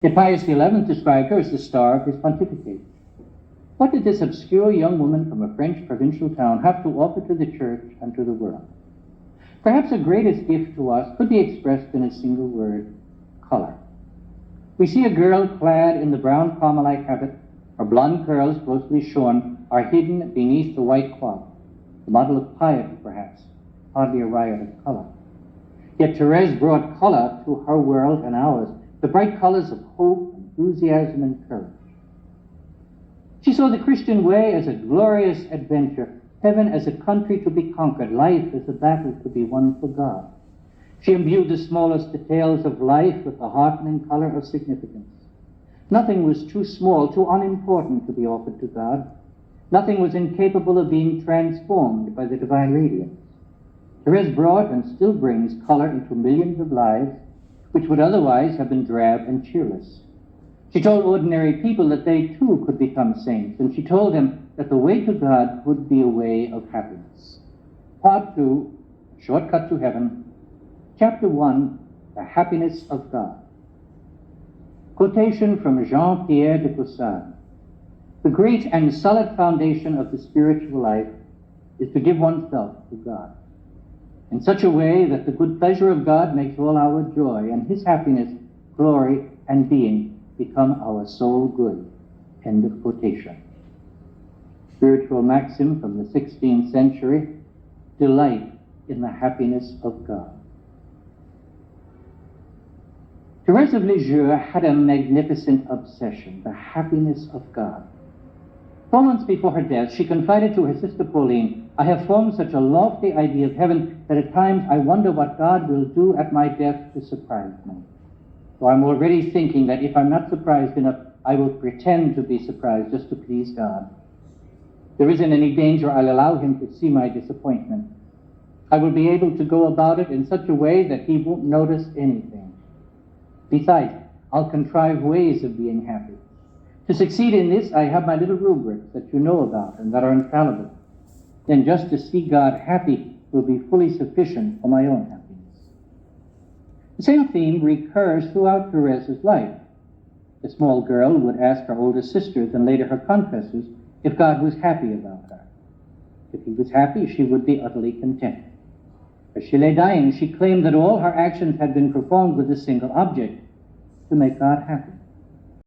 Yet Pius XI described her as the star of his pontificate. What did this obscure young woman from a French provincial town have to offer to the church and to the world? Perhaps her greatest gift to us could be expressed in a single word: color. We see a girl clad in the brown Carmelite habit. Her blonde curls, closely shorn, are hidden beneath the white cloth, the model of piety, perhaps, hardly a riot of color. Yet Therese brought color to her world and ours, the bright colors of hope, enthusiasm, and courage. She saw the Christian way as a glorious adventure, heaven as a country to be conquered, life as a battle to be won for God. She imbued the smallest details of life with the heartening color of significance. Nothing was too small, too unimportant to be offered to God. Nothing was incapable of being transformed by the divine radiance. Therese brought and still brings color into millions of lives which would otherwise have been drab and cheerless. She told ordinary people that they too could become saints, and she told them that the way to God could be a way of happiness. Part 2, Shortcut to Heaven. Chapter 1, The Happiness of God. Quotation from Jean-Pierre de Caussade. The great and solid foundation of the spiritual life is to give oneself to God, in such a way that the good pleasure of God makes all our joy, and his happiness, glory, and being become our sole good. End of quotation. Spiritual maxim from the 16th century: delight in the happiness of God. Thérèse of Lisieux had a magnificent obsession, the happiness of God. 4 months before her death, she confided to her sister Pauline, "I have formed such a lofty idea of heaven that at times I wonder what God will do at my death to surprise me. So I'm already thinking that if I'm not surprised enough, I will pretend to be surprised just to please God. There isn't any danger I'll allow him to see my disappointment. I will be able to go about it in such a way that he won't notice anything. Besides, I'll contrive ways of being happy. To succeed in this, I have my little rubrics that you know about and that are infallible. Then just to see God happy will be fully sufficient for my own happiness." The same theme recurs throughout Therese's life. The small girl would ask her older sisters and later her confessors if God was happy about her. If he was happy, she would be utterly content. As she lay dying, she claimed that all her actions had been performed with a single object: to make God happy.